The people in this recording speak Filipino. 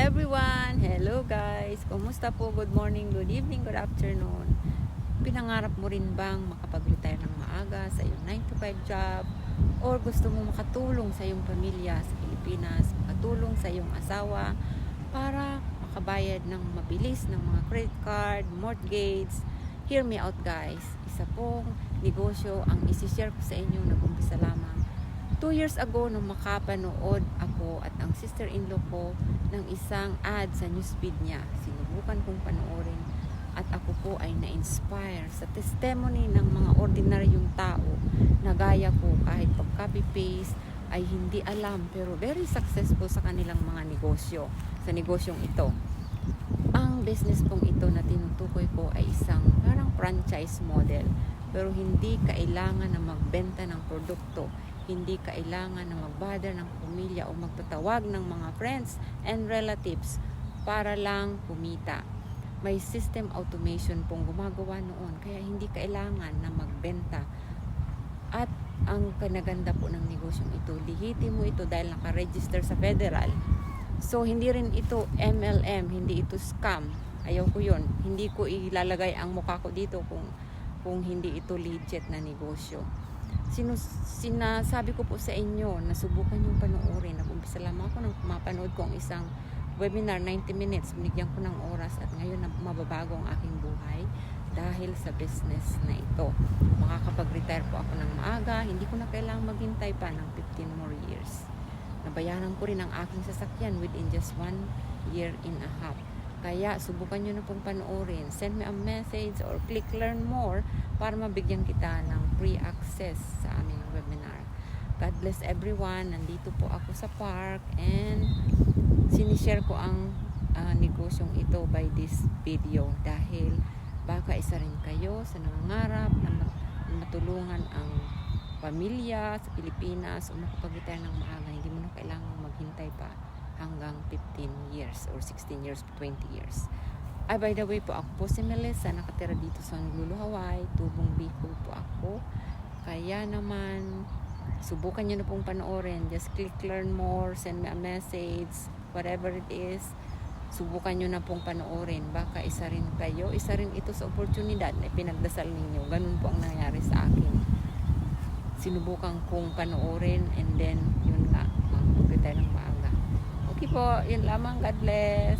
everyone! Hello guys! Kumusta po? Good morning, good evening, good afternoon. Pinangarap mo rin bang makapag-retire ng maaga sa iyong 9 to 5 job? Or gusto mo makatulong sa iyong pamilya sa Pilipinas, makatulong sa iyong asawa para makabayad ng mabilis ng mga credit card, mortgage? Hear me out guys. Isa pong negosyo ang isi-share ko sa inyo, nag-umpisa lamang 2 years ago nung makapanood ako at ang sister-in-law ko ng isang ad sa newsfeed niya. Sinubukan kong panoorin at ako po ay na-inspire sa testimony ng mga ordinaryong tao na gaya ko, kahit pag-copy-paste ay hindi alam pero very successful sa kanilang mga negosyo, sa negosyong ito. Ang business pong ito na tinutukoy ko ay isang parang franchise model, pero hindi kailangan na magbenta ng produkto, hindi kailangan na mag-bother ng pamilya o magtatawag ng mga friends and relatives para lang kumita. May system automation pong gumagawa noon, kaya hindi kailangan na magbenta. At ang kanaganda po ng negosyong ito, lihitin mo ito dahil naka-register sa federal. So hindi rin ito MLM, hindi ito scam. Ayaw ko yun. Hindi ko ilalagay ang mukha ko dito kung hindi ito legit na negosyo. Sinasabi ko po sa inyo na subukan yung panoorin. Nag-umpisa lamang ako nang mapanood ko ang isang webinar, 90 minutes. Binigyan ko ng oras at ngayon mababago ang aking buhay dahil sa business na ito. Makakapag-retire po ako ng maaga. Hindi ko na kailangang maghintay pa ng 15 more years. Nabayaran ko rin ang aking sasakyan within just 1 year and a half. Kaya subukan nyo na pong panoorin. Send me a message or click learn more para mabigyan kita ng free access sa aming webinar. God bless everyone. Nandito po ako sa park and sinishare ko ang negosyong ito by this video dahil baka isa rin kayo sa nangangarap na matulungan ang pamilya sa Pilipinas o makapag-retire ng maaga. Hindi mo na kailangang maghintay pa hanggang 15 years or 16 years, 20 years. Ay, by the way po, ako po si Melissa, nakatira dito sa Honolulu, Hawaii. Tubong Bicol po ako. Kaya naman, subukan nyo na pong panoorin. Just click learn more, send me a message, whatever it is. Subukan nyo na pong panoorin. Baka isa rin kayo, isa rin ito sa oportunidad na pinagdasal ninyo. Ganun po ang nangyari sa akin. Sinubukan kong panoorin and then, yun nga, mag-retire ng maaga. Okay po, yun lamang. God bless.